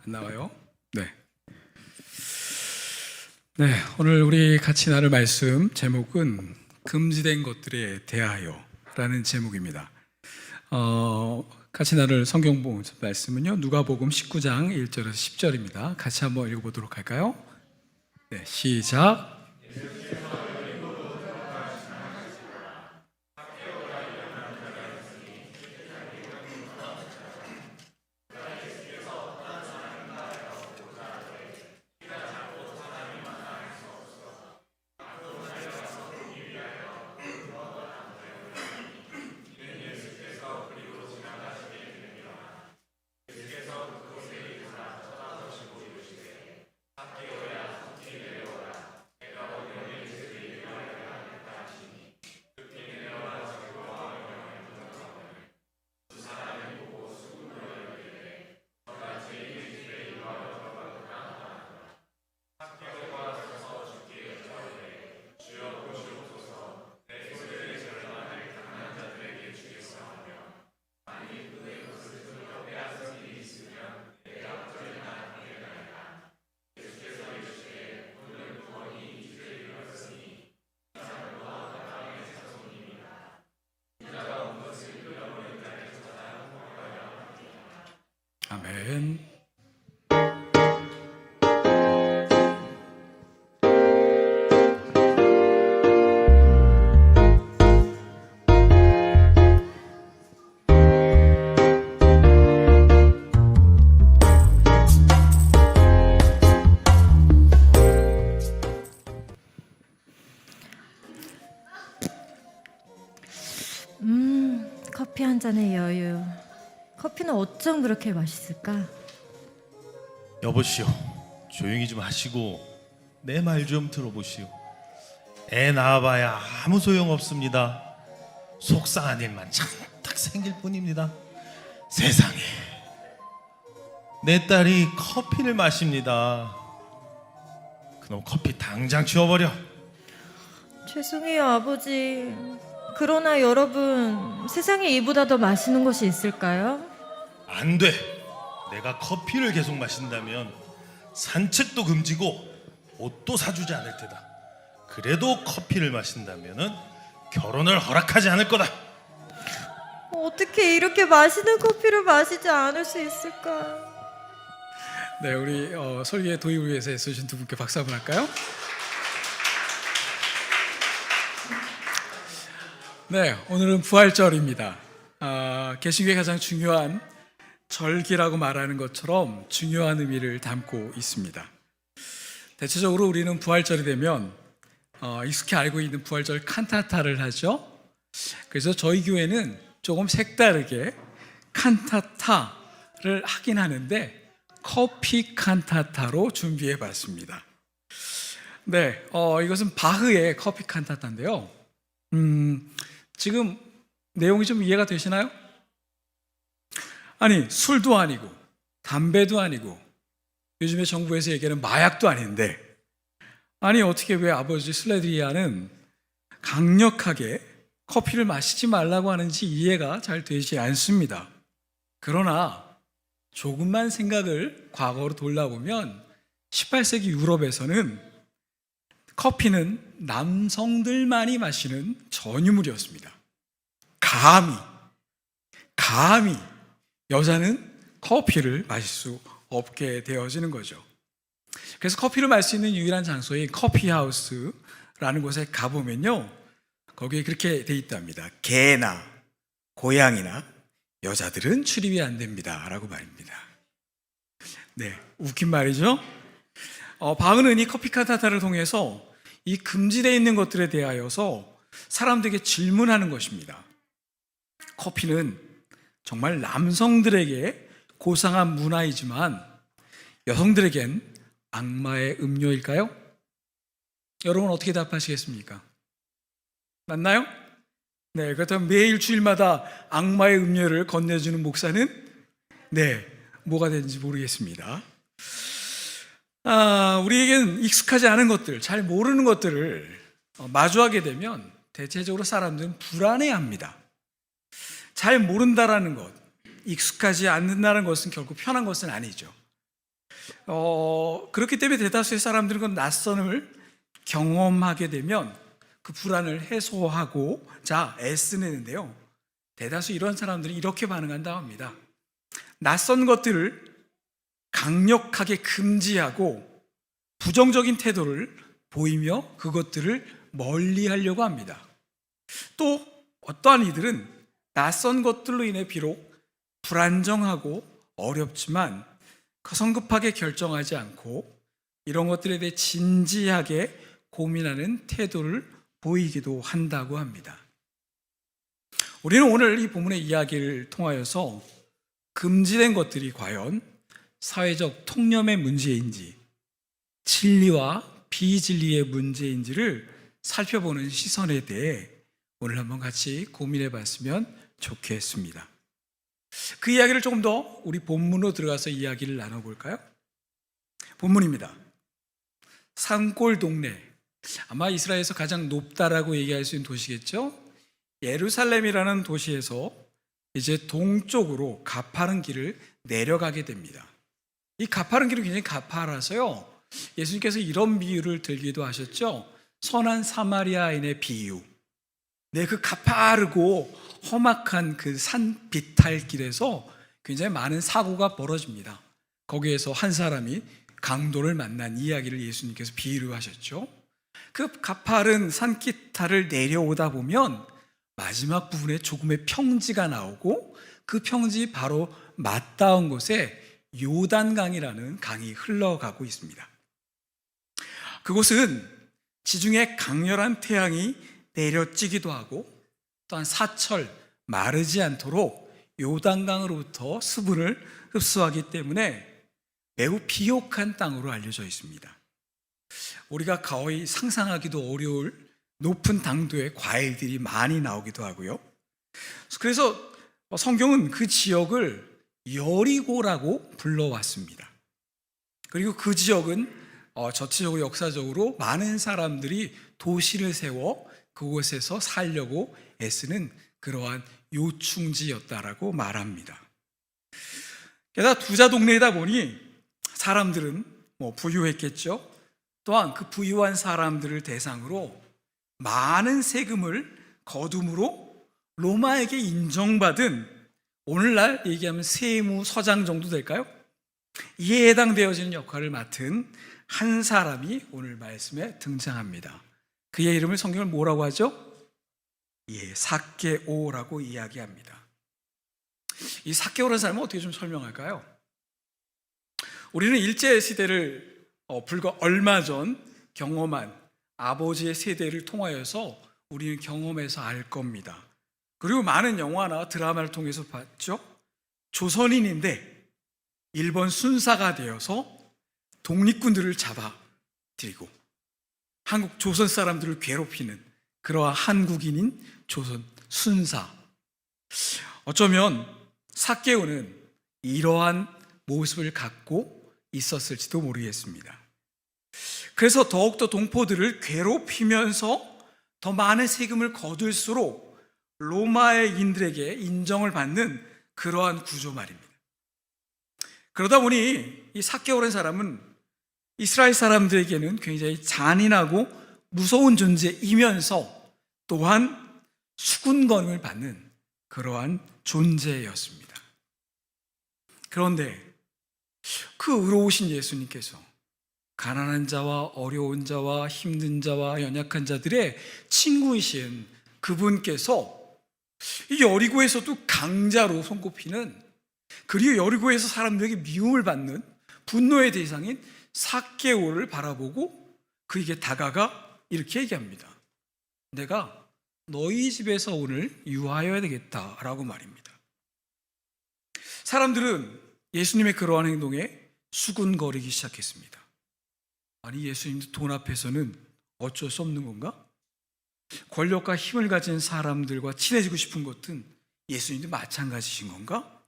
안 나와요? 네. 네, 오늘 우리 같이 나눌 말씀 제목은 금지된 것들에 대하여라는 제목입니다. 같이 나눌 성경 말씀은요, 누가복음 19장 1절에서 10절입니다. 같이 한번 읽어보도록 할까요? 네, 시작. 아멘. 커피 한 잔의 여유. 커피는 어쩜 그렇게 맛있을까? 여보시오, 조용히 좀 하시고 내 말 좀 들어보시오. 애 낳아봐야 아무 소용없습니다. 속상한 일만 잔뜩 생길 뿐입니다. 세상에, 내 딸이 커피를 마십니다. 그놈 커피 당장 치워버려. 죄송해요, 아버지. 그러나 여러분, 세상에 이보다 더 맛있는 것이 있을까요? 안 돼. 내가 커피를 계속 마신다면 산책도 금지고 옷도 사주지 않을 테다. 그래도 커피를 마신다면은 결혼을 허락하지 않을 거다. 어떻게 이렇게 맛있는 커피를 마시지 않을 수 있을까? 네, 우리 설교의 도입을 위해서 애쓰신 두 분께 박수 한번 할까요? 네, 오늘은 부활절입니다. 개신교의 가장 중요한 절기라고 말하는 것처럼 중요한 의미를 담고 있습니다. 대체적으로 우리는 부활절이 되면 익숙히 알고 있는 부활절 칸타타를 하죠. 그래서 저희 교회는 조금 색다르게 칸타타를 하긴 하는데 커피 칸타타로 준비해 봤습니다. 네, 이것은 바흐의 커피 칸타타인데요. 지금 내용이 좀 이해가 되시나요? 아니, 술도 아니고 담배도 아니고 요즘에 정부에서 얘기하는 마약도 아닌데, 아니 어떻게 왜 아버지 슬레드리아는 강력하게 커피를 마시지 말라고 하는지 이해가 잘 되지 않습니다. 그러나 조금만 생각을 과거로 돌아보면 18세기 유럽에서는 커피는 남성들만이 마시는 전유물이었습니다. 감히 여자는 커피를 마실 수 없게 되어지는 거죠. 그래서 커피를 마실 수 있는 유일한 장소인 커피하우스라는 곳에 가보면요, 거기에 그렇게 돼 있답니다. 개나 고양이나 여자들은 출입이 안 됩니다 라고 말입니다. 네, 웃긴 말이죠. 바흐는 이 커피 칸타타를 통해서 이 금지되어 있는 것들에 대하여서 사람들에게 질문하는 것입니다. 커피는 정말 남성들에게 고상한 문화이지만 여성들에겐 악마의 음료일까요? 여러분 어떻게 답하시겠습니까? 맞나요? 네, 그렇다면 매일 주일마다 악마의 음료를 건네주는 목사는 네, 뭐가 되는지 모르겠습니다. 우리에겐 익숙하지 않은 것들, 잘 모르는 것들을 마주하게 되면 대체적으로 사람들은 불안해합니다. 잘 모른다라는 것, 익숙하지 않는다는 것은 결국 편한 것은 아니죠. 그렇기 때문에 대다수의 사람들은 그 낯선을 경험하게 되면 그 불안을 해소하고자 애쓰는데요. 대다수 이런 사람들이 이렇게 반응한다고 합니다. 낯선 것들을 강력하게 금지하고 부정적인 태도를 보이며 그것들을 멀리하려고 합니다. 또 어떠한 이들은 낯선 것들로 인해 비록 불안정하고 어렵지만 성급하게 결정하지 않고 이런 것들에 대해 진지하게 고민하는 태도를 보이기도 한다고 합니다. 우리는 오늘 이 본문의 이야기를 통하여서 금지된 것들이 과연 사회적 통념의 문제인지 진리와 비진리의 문제인지를 살펴보는 시선에 대해 오늘 한번 같이 고민해 봤으면 좋겠습니다. 그 이야기를 조금 더 우리 본문으로 들어가서 이야기를 나눠볼까요? 본문입니다. 산골 동네, 아마 이스라엘에서 가장 높다라고 얘기할 수 있는 도시겠죠? 예루살렘이라는 도시에서 이제 동쪽으로 가파른 길을 내려가게 됩니다. 이 가파른 길은 굉장히 가파라서요, 예수님께서 이런 비유를 들기도 하셨죠. 선한 사마리아인의 비유. 네, 그 가파르고 험악한 그 산 비탈길에서 굉장히 많은 사고가 벌어집니다. 거기에서 한 사람이 강도를 만난 이야기를 예수님께서 비유를 하셨죠. 그 가파른 산기탈을 내려오다 보면 마지막 부분에 조금의 평지가 나오고 그 평지 바로 맞닿은 곳에 요단강이라는 강이 흘러가고 있습니다. 그곳은 지중해 강렬한 태양이 내려찌기도 하고 또한 사철 마르지 않도록 요단강으로부터 수분을 흡수하기 때문에 매우 비옥한 땅으로 알려져 있습니다. 우리가 거의 상상하기도 어려울 높은 당도의 과일들이 많이 나오기도 하고요. 그래서 성경은 그 지역을 여리고라고 불러왔습니다. 그리고 그 지역은 전체적으로 역사적으로 많은 사람들이 도시를 세워 그곳에서 살려고 애쓰는 그러한 요충지였다라고 말합니다. 게다가 부자 동네이다 보니 사람들은 부유했겠죠. 또한 그 부유한 사람들을 대상으로 많은 세금을 거둠으로 로마에게 인정받은, 오늘날 얘기하면 세무서장 정도 될까요? 이에 해당되어지는 역할을 맡은 한 사람이 오늘 말씀에 등장합니다. 그의 이름을 성경을 뭐라고 하죠? 삭개오라고 이야기합니다. 이 삭개오라는 사람은 어떻게 좀 설명할까요? 우리는 일제시대를 불과 얼마 전 경험한 아버지의 세대를 통하여서 우리는 경험해서 알 겁니다. 그리고 많은 영화나 드라마를 통해서 봤죠. 조선인인데 일본 순사가 되어서 독립군들을 잡아들이고 한국 조선 사람들을 괴롭히는 그러한 한국인인 조선 순사. 어쩌면 삭개오는 이러한 모습을 갖고 있었을지도 모르겠습니다. 그래서 더욱더 동포들을 괴롭히면서 더 많은 세금을 거둘수록 로마인들에게 인정을 받는 그러한 구조 말입니다. 그러다 보니 이 삭개오라는 사람은 이스라엘 사람들에게는 굉장히 잔인하고 무서운 존재이면서 또한 수군거림을 받는 그러한 존재였습니다. 그런데 그 의로우신 예수님께서 가난한 자와 어려운 자와 힘든 자와 연약한 자들의 친구이신 그분께서 이 여리고에서도 강자로 손꼽히는, 그리고 여리고에서 사람들에게 미움을 받는 분노의 대상인 삭개오를 바라보고 그에게 다가가 이렇게 얘기합니다. 내가 너희 집에서 오늘 유하여야 되겠다라고 말입니다. 사람들은 예수님의 그러한 행동에 수군거리기 시작했습니다. 아니, 예수님도 돈 앞에서는 어쩔 수 없는 건가? 권력과 힘을 가진 사람들과 친해지고 싶은 것은 예수님도 마찬가지신 건가?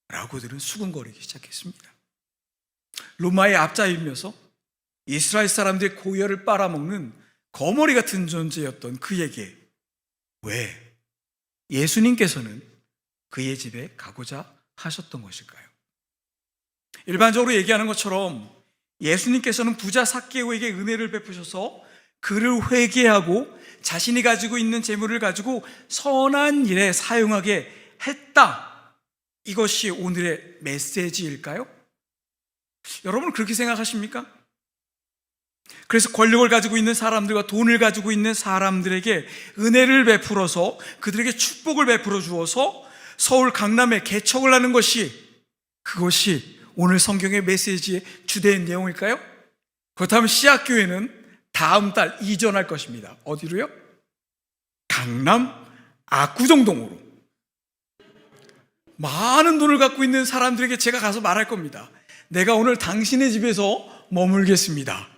라고들은 수군거리기 시작했습니다. 로마의 앞자이면서 이스라엘 사람들의 고열을 빨아먹는 거머리 같은 존재였던 그에게 왜 예수님께서는 그의 집에 가고자 하셨던 것일까요? 일반적으로 얘기하는 것처럼 예수님께서는 부자 삭개오에게 은혜를 베푸셔서 그를 회개하고 자신이 가지고 있는 재물을 가지고 선한 일에 사용하게 했다. 이것이 오늘의 메시지일까요? 여러분은 그렇게 생각하십니까? 그래서 권력을 가지고 있는 사람들과 돈을 가지고 있는 사람들에게 은혜를 베풀어서 그들에게 축복을 베풀어 주어서 서울 강남에 개척을 하는 그것이 오늘 성경의 메시지의 주된 내용일까요? 그렇다면 씨앗교회는 다음 달 이전할 것입니다. 어디로요? 강남 압구정동으로. 많은 돈을 갖고 있는 사람들에게 제가 가서 말할 겁니다. 내가 오늘 당신의 집에서 머물겠습니다.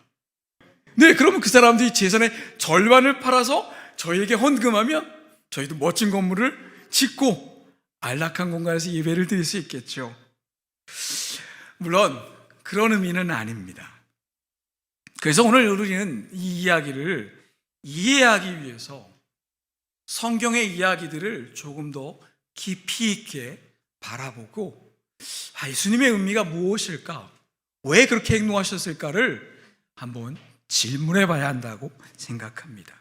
네, 그러면 그 사람들이 재산의 절반을 팔아서 저희에게 헌금하면 저희도 멋진 건물을 짓고 안락한 공간에서 예배를 드릴 수 있겠죠. 물론 그런 의미는 아닙니다. 그래서 오늘 우리는 이 이야기를 이해하기 위해서 성경의 이야기들을 조금 더 깊이 있게 바라보고 예수님의 의미가 무엇일까? 왜 그렇게 행동하셨을까를 한번 질문해 봐야 한다고 생각합니다.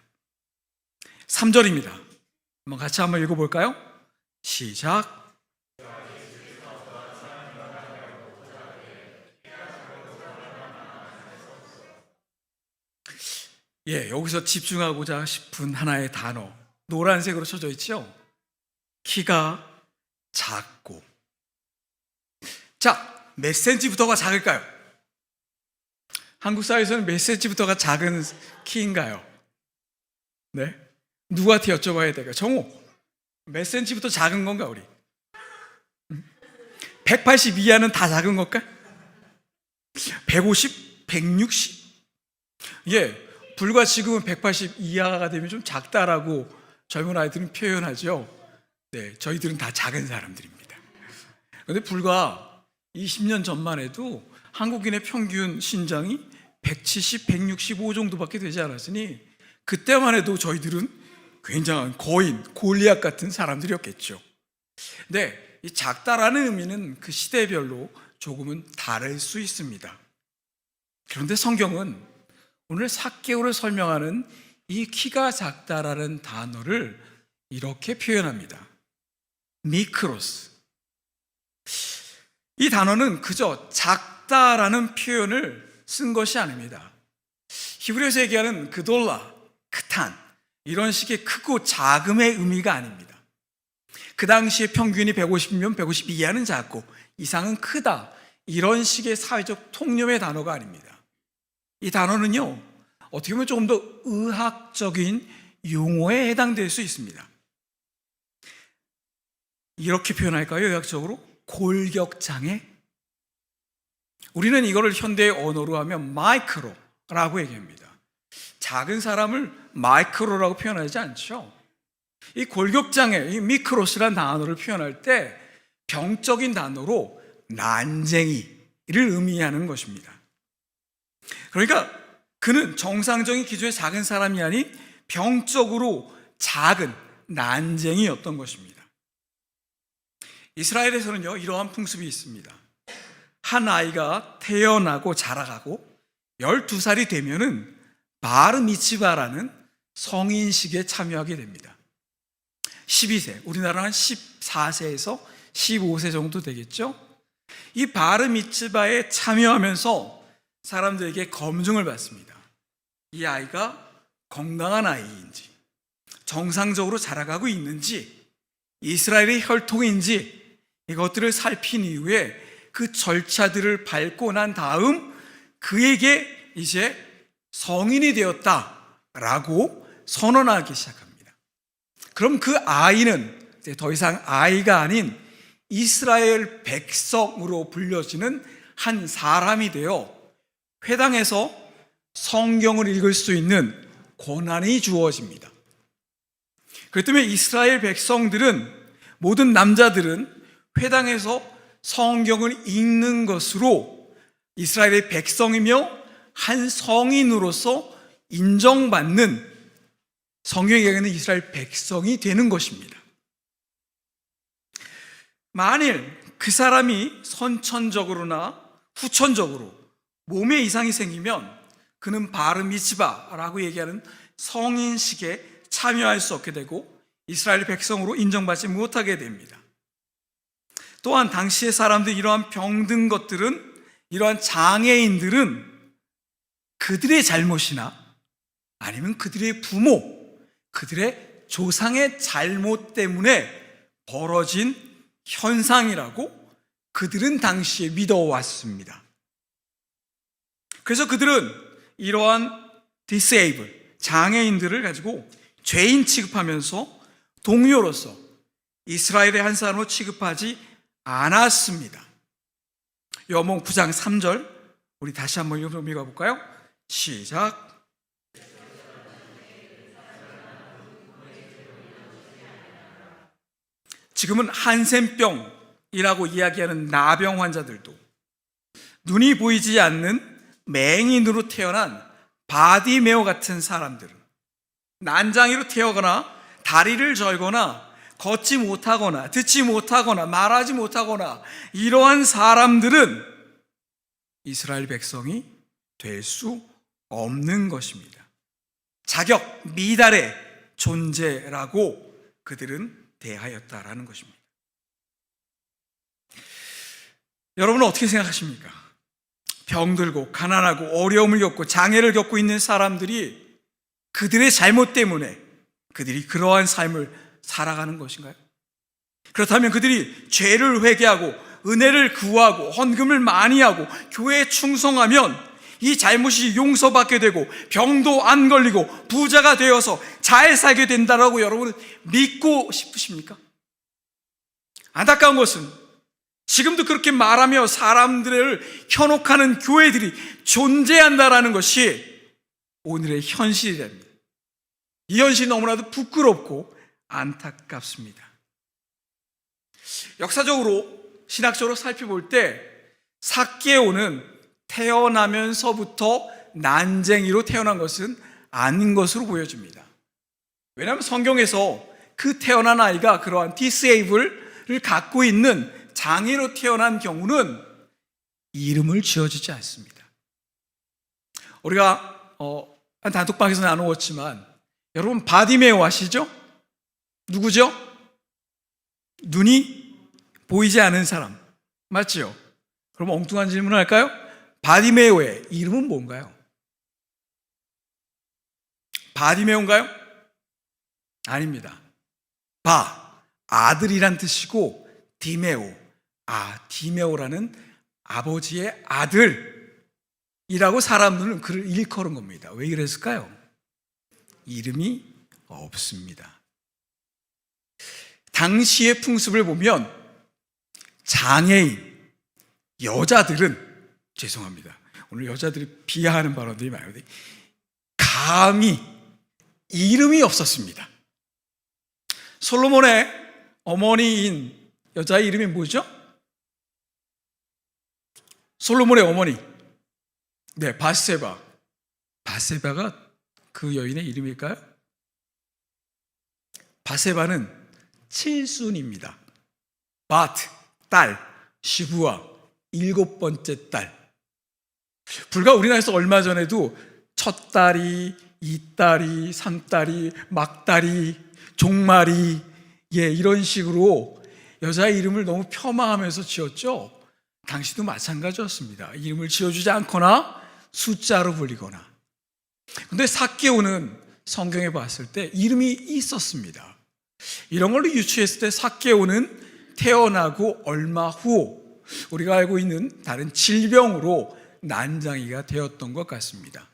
3절입니다. 한번 읽어볼까요? 시작. 여기서 집중하고자 싶은 하나의 단어, 노란색으로 쳐져 있죠? 키가 작고. 자, 몇 센치부터가 작을까요? 한국 사회에서는 몇 센치부터가 작은 키인가요? 네? 누구한테 여쭤봐야 될까요? 정호, 몇 센치부터 작은 건가 우리? 180 이하는 다 작은 걸까? 150? 160? 불과 지금은 180 이하가 되면 좀 작다라고 젊은 아이들은 표현하죠. 네, 저희들은 다 작은 사람들입니다. 그런데 불과 20년 전만 해도 한국인의 평균 신장이 170, 165 정도밖에 되지 않았으니 그때만 해도 저희들은 굉장한 거인, 골리앗 같은 사람들이었겠죠. 근데 이 작다라는 의미는 그 시대별로 조금은 다를 수 있습니다. 그런데 성경은 오늘 삭개오를 설명하는 이 키가 작다라는 단어를 이렇게 표현합니다. 미크로스. 이 단어는 그저 작다라는 표현을 쓴 것이 아닙니다. 히브리어에서 얘기하는 그돌라, 크탄, 이런 식의 크고 작음의 의미가 아닙니다. 그 당시에 평균이 150이면 150 이하는 작고 이상은 크다, 이런 식의 사회적 통념의 단어가 아닙니다. 이 단어는요, 어떻게 보면 조금 더 의학적인 용어에 해당될 수 있습니다. 이렇게 표현할까요? 의학적으로? 골격장애? 우리는 이거를 현대의 언어로 하면 마이크로라고 얘기합니다. 작은 사람을 마이크로라고 표현하지 않죠. 이 골격장애, 이 미크로스란 단어를 표현할 때 병적인 단어로 난쟁이를 의미하는 것입니다. 그러니까 그는 정상적인 기준의 작은 사람이 아닌 병적으로 작은 난쟁이였던 것입니다. 이스라엘에서는요, 이러한 풍습이 있습니다. 한 아이가 태어나고 자라가고 12살이 되면은 바르 미츠바라는 성인식에 참여하게 됩니다. 12세, 우리나라는 14세에서 15세 정도 되겠죠? 이 바르 미츠바에 참여하면서 사람들에게 검증을 받습니다. 이 아이가 건강한 아이인지, 정상적으로 자라가고 있는지, 이스라엘의 혈통인지, 이것들을 살핀 이후에 그 절차들을 밟고 난 다음 그에게 이제 성인이 되었다라고 선언하기 시작합니다. 그럼 그 아이는 이제 더 이상 아이가 아닌 이스라엘 백성으로 불려지는 한 사람이 되어 회당에서 성경을 읽을 수 있는 권한이 주어집니다. 그렇기 때문에 이스라엘 백성들은, 모든 남자들은 회당에서 성경을 읽는 것으로 이스라엘의 백성이며 한 성인으로서 인정받는, 성경에 얘기하는 이스라엘 백성이 되는 것입니다. 만일 그 사람이 선천적으로나 후천적으로 몸에 이상이 생기면 그는 바르 미츠바라고 얘기하는 성인식에 참여할 수 없게 되고 이스라엘 백성으로 인정받지 못하게 됩니다. 또한 당시의 사람들 이러한 병든 것들은, 이러한 장애인들은 그들의 잘못이나 아니면 그들의 부모, 그들의 조상의 잘못 때문에 벌어진 현상이라고 그들은 당시에 믿어왔습니다. 그래서 그들은 이러한 디세이블, 장애인들을 가지고 죄인 취급하면서 동료로서 이스라엘의 한 사람으로 취급하지 않았습니다. 요한복음 9장 3절 우리 다시 한번 읽어볼까요? 시작. 지금은 한센병이라고 이야기하는 나병 환자들도 눈이 보이지 않는 맹인으로 태어난 바디메오 같은 사람들은 난장이로 태어거나 다리를 절거나 걷지 못하거나 듣지 못하거나 말하지 못하거나 이러한 사람들은 이스라엘 백성이 될 수 없는 것입니다. 자격 미달의 존재라고 그들은 대하였다라는 것입니다. 여러분은 어떻게 생각하십니까? 병들고 가난하고 어려움을 겪고 장애를 겪고 있는 사람들이 그들의 잘못 때문에 그들이 그러한 삶을 살아가는 것인가요? 그렇다면 그들이 죄를 회개하고 은혜를 구하고 헌금을 많이 하고 교회에 충성하면 이 잘못이 용서받게 되고 병도 안 걸리고 부자가 되어서 잘 살게 된다라고 여러분은 믿고 싶으십니까? 안타까운 것은 지금도 그렇게 말하며 사람들을 현혹하는 교회들이 존재한다라는 것이 오늘의 현실이랍니다. 이 현실이 너무나도 부끄럽고 안타깝습니다. 역사적으로 신학적으로 살펴볼 때 삭개오는 태어나면서부터 난쟁이로 태어난 것은 아닌 것으로 보여집니다. 왜냐하면 성경에서 그 태어난 아이가 그러한 디세이블을 갖고 있는 장애로 태어난 경우는 이름을 지어주지 않습니다. 우리가 한 단톡방에서 나누었지만 여러분 바디메오 아시죠? 누구죠? 눈이 보이지 않은 사람 맞죠? 그럼 엉뚱한 질문을 할까요? 바디메오의 이름은 뭔가요? 바디메오인가요? 아닙니다. 아들이란 뜻이고 디메오, 디메오라는 아버지의 아들이라고 사람들은 그를 일컬은 겁니다. 왜 그랬을까요? 이름이 없습니다. 당시의 풍습을 보면 장애인, 여자들은 죄송합니다. 오늘 여자들이 비하하는 발언들이 많은데 감히 이름이 없었습니다. 솔로몬의 어머니인 여자의 이름이 뭐죠? 솔로몬의 어머니. 네, 바세바. 바세바가 그 여인의 이름일까요? 바세바는 칠순입니다. 바트, 딸, 시부아, 7번째 딸. 불과 우리나라에서 얼마 전에도 첫 딸이, 2딸이, 3딸이, 막딸이, 종말이, 이런 식으로 여자의 이름을 너무 폄하하면서 지었죠. 당시도 마찬가지였습니다. 이름을 지어주지 않거나 숫자로 불리거나. 근데 삭개오는 성경에 봤을 때 이름이 있었습니다. 이런 걸로 유추했을 때 삭개오는 태어나고 얼마 후 우리가 알고 있는 다른 질병으로 난장이가 되었던 것 같습니다.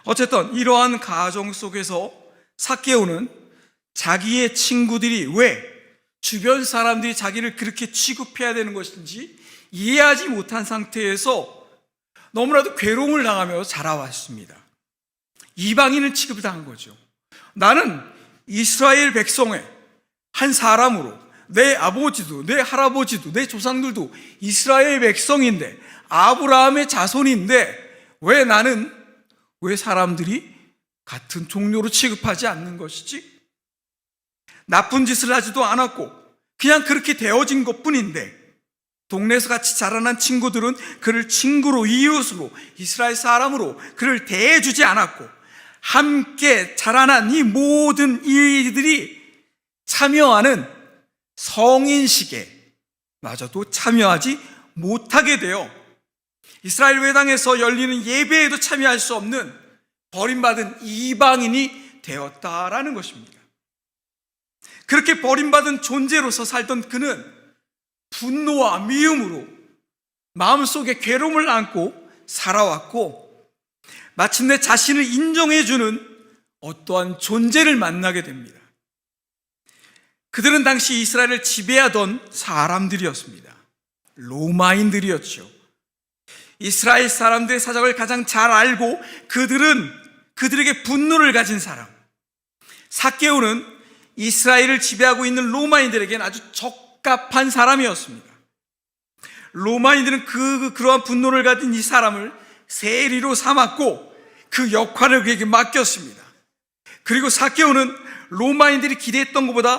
어쨌든 이러한 가정 속에서 삭개오는 자기의 친구들이 왜 주변 사람들이 자기를 그렇게 취급해야 되는 것인지 이해하지 못한 상태에서 너무나도 괴로움을 당하며 자라왔습니다. 이방인을 취급을 당한 거죠. 나는 이스라엘 백성의 한 사람으로 내 아버지도 내 할아버지도 내 조상들도 이스라엘 백성인데 아브라함의 자손인데 왜 사람들이 같은 종류로 취급하지 않는 것이지? 나쁜 짓을 하지도 않았고 그냥 그렇게 되어진 것뿐인데 동네에서 같이 자라난 친구들은 그를 친구로, 이웃으로, 이스라엘 사람으로 그를 대해주지 않았고, 함께 자라난 이 모든 이들이 참여하는 성인식에 마저도 참여하지 못하게 되어 이스라엘 회당에서 열리는 예배에도 참여할 수 없는 버림받은 이방인이 되었다라는 것입니다. 그렇게 버림받은 존재로서 살던 그는 분노와 미움으로 마음속에 괴로움을 안고 살아왔고, 마침내 자신을 인정해주는 어떠한 존재를 만나게 됩니다. 그들은 당시 이스라엘을 지배하던 사람들이었습니다. 로마인들이었죠. 이스라엘 사람들의 사정을 가장 잘 알고 그들에게 분노를 가진 사람. 삭개오는 이스라엘을 지배하고 있는 로마인들에게는 아주 적합한 사람이었습니다. 로마인들은 그러한 분노를 가진 이 사람을 세리로 삼았고 그 역할을 그에게 맡겼습니다. 그리고 삭개오는 로마인들이 기대했던 것보다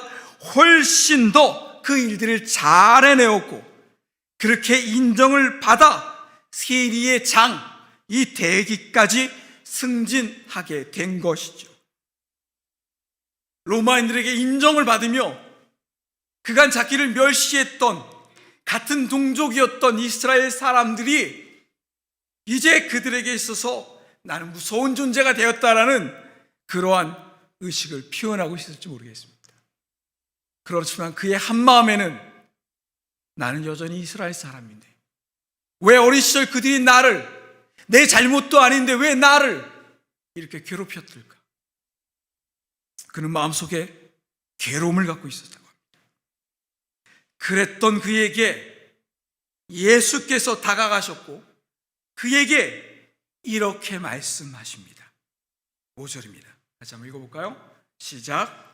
훨씬 더 그 일들을 잘 해내었고, 그렇게 인정을 받아 세리의 장, 이 대기까지 승진하게 된 것이죠. 로마인들에게 인정을 받으며 그간 자기를 멸시했던 같은 동족이었던 이스라엘 사람들이 이제 그들에게 있어서 나는 무서운 존재가 되었다라는 그러한 의식을 표현하고 있을지 모르겠습니다. 그렇지만 그의 한마음에는 나는 여전히 이스라엘 사람인데 왜 어린 시절 그들이 나를, 내 잘못도 아닌데 왜 나를 이렇게 괴롭혔을까? 그는 마음속에 괴로움을 갖고 있었다고 합니다. 그랬던 그에게 예수께서 다가가셨고 그에게 이렇게 말씀하십니다. 5절입니다. 다시 한번 읽어볼까요? 시작.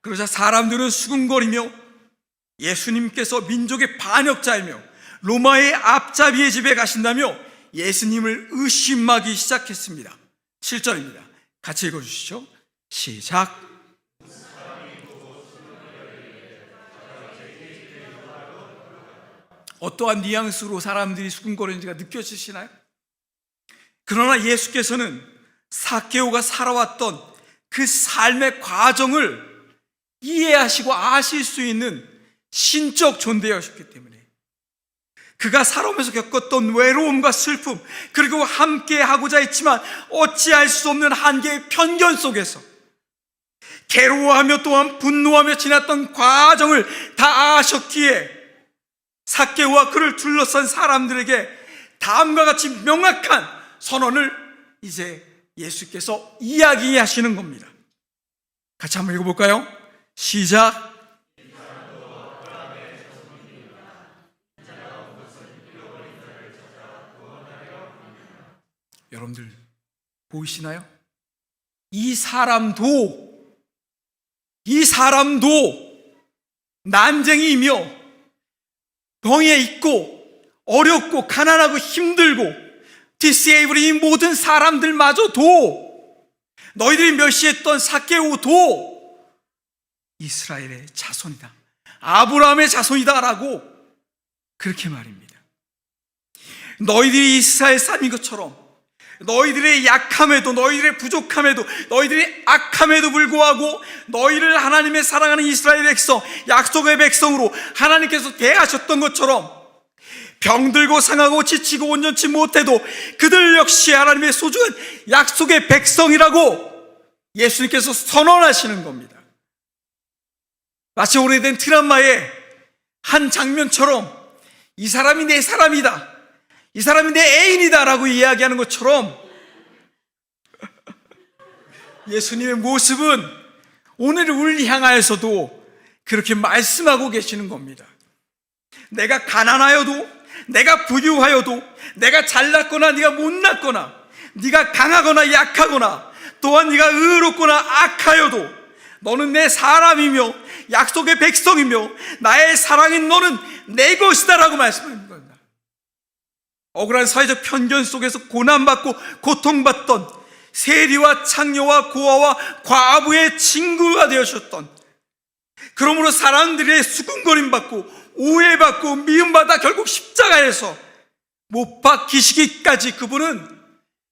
그러자 사람들은 수군거리며 예수님께서 민족의 반역자이며 로마의 앞잡이의 집에 가신다며 예수님을 의심하기 시작했습니다. 7절입니다. 같이 읽어주시죠. 시작. 어떠한 뉘앙스로 사람들이 수군거리는지가 느껴지시나요? 그러나 예수께서는 삭개오가 살아왔던 그 삶의 과정을 이해하시고 아실 수 있는 신적 존재였기 때문에 그가 살아오면서 겪었던 외로움과 슬픔, 그리고 함께 하고자 했지만 어찌할 수 없는 한계의 편견 속에서 괴로워하며 또한 분노하며 지났던 과정을 다 아셨기에 삭개오와 그를 둘러싼 사람들에게 다음과 같이 명확한 선언을 이제 예수께서 이야기하시는 겁니다. 같이 한번 읽어볼까요? 시작. 여러분들 보이시나요? 이 사람도 난쟁이이며 병에 있고 어렵고 가난하고 힘들고 디세이블 이 모든 사람들마저도, 너희들이 멸시했던 삭개오도 이스라엘의 자손이다, 아브라함의 자손이다라고 그렇게 말입니다. 너희들이 이스라엘 사람인 것처럼 너희들의 약함에도, 너희들의 부족함에도, 너희들의 악함에도 불구하고 너희를 하나님의 사랑하는 이스라엘 백성, 약속의 백성으로 하나님께서 대하셨던 것처럼 병들고 상하고 지치고 온전치 못해도 그들 역시 하나님의 소중한 약속의 백성이라고 예수님께서 선언하시는 겁니다. 마치 오래된 드라마의 한 장면처럼 이 사람이 내 사람이다, 이 사람이 내 애인이다 라고 이야기하는 것처럼 예수님의 모습은 오늘 우리를 향하여서도 그렇게 말씀하고 계시는 겁니다. 내가 가난하여도, 내가 부유하여도, 내가 잘났거나 네가 못났거나, 네가 강하거나 약하거나, 또한 네가 의롭거나 악하여도 너는 내 사람이며 약속의 백성이며 나의 사랑인 너는 내 것이다 라고 말씀합니다. 억울한 사회적 편견 속에서 고난받고 고통받던 세리와 창녀와 고아와 과부의 친구가 되어주셨던, 그러므로 사람들의 수군거림 받고 오해받고 미움받아 결국 십자가에서 못 박히시기까지 그분은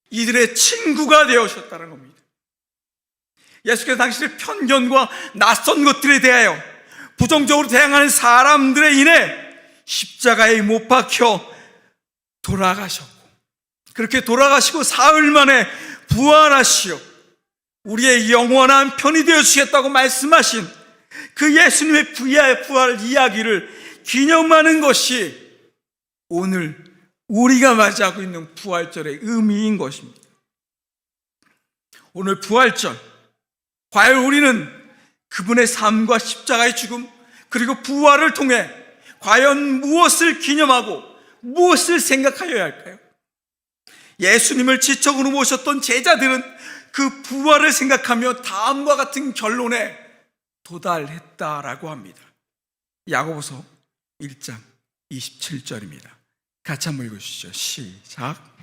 이들의 친구가 되어주셨다는 겁니다. 예수께서 당신의 편견과 낯선 것들에 대하여 부정적으로 대항하는 사람들에 인해 십자가에 못 박혀 돌아가셨고, 그렇게 돌아가시고 사흘 만에 부활하시어 우리의 영원한 편이 되어주시겠다고 말씀하신 그 예수님의 부활 이야기를 기념하는 것이 오늘 우리가 맞이하고 있는 부활절의 의미인 것입니다. 오늘 부활절, 과연 우리는 그분의 삶과 십자가의 죽음 그리고 부활을 통해 과연 무엇을 기념하고 무엇을 생각하여야 할까요? 예수님을 지적으로 모셨던 제자들은 그 부활을 생각하며 다음과 같은 결론에 도달했다라고 합니다. 야고보서 1장 27절입니다. 같이 한번 읽어주시죠. 시작.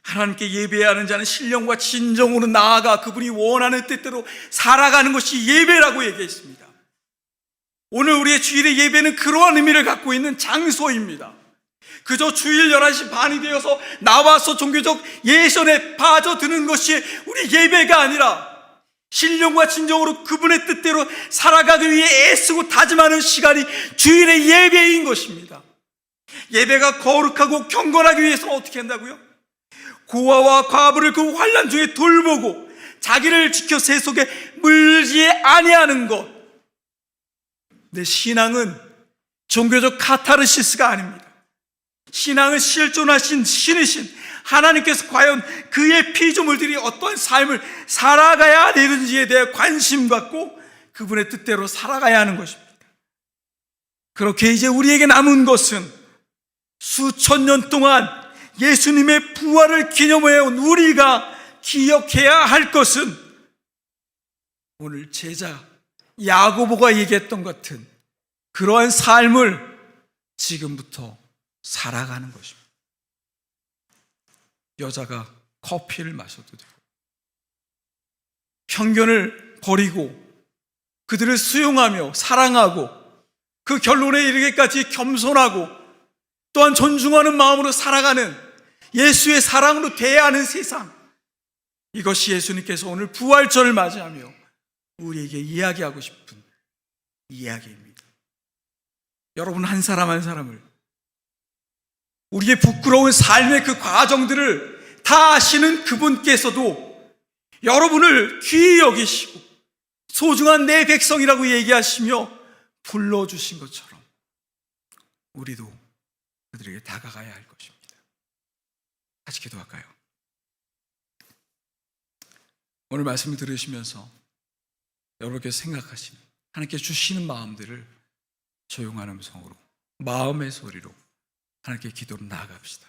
하나님께 예배하는 자는 신령과 진정으로 나아가 그분이 원하는 뜻대로 살아가는 것이 예배라고 얘기했습니다. 오늘 우리의 주일의 예배는 그러한 의미를 갖고 있는 장소입니다. 그저 주일 11시 반이 되어서 나와서 종교적 예선에 빠져드는 것이 우리 예배가 아니라 신령과 진정으로 그분의 뜻대로 살아가기 위해 애쓰고 다짐하는 시간이 주일의 예배인 것입니다. 예배가 거룩하고 경건하기 위해서 어떻게 한다고요? 고아와 과부를 그 환난 중에 돌보고 자기를 지켜 새 속에 물지 아니하는 것. 내 신앙은 종교적 카타르시스가 아닙니다. 신앙은 실존하신 신이신 하나님께서 과연 그의 피조물들이 어떤 삶을 살아가야 되는지에 대해 관심 갖고 그분의 뜻대로 살아가야 하는 것입니다. 그렇게 이제 우리에게 남은 것은 수천 년 동안 예수님의 부활을 기념해온 우리가 기억해야 할 것은 오늘 제자 야고보가 얘기했던 것 같은 그러한 삶을 지금부터 살아가는 것입니다. 여자가 커피를 마셔도 되고, 편견을 버리고 그들을 수용하며 사랑하고 그 결론에 이르기까지 겸손하고 또한 존중하는 마음으로 살아가는 예수의 사랑으로 대하는 세상, 이것이 예수님께서 오늘 부활절을 맞이하며 우리에게 이야기하고 싶은 이야기입니다. 여러분 한 사람 한 사람을, 우리의 부끄러운 삶의 그 과정들을 다 아시는 그분께서도 여러분을 귀히 여기시고 소중한 내 백성이라고 얘기하시며 불러주신 것처럼 우리도 그들에게 다가가야 할 것입니다. 같이 기도할까요? 오늘 말씀을 들으시면서 여러분께서 생각하시는, 하나님께 주시는 마음들을 조용한 음성으로, 마음의 소리로 하나님께 기도로 나아갑시다.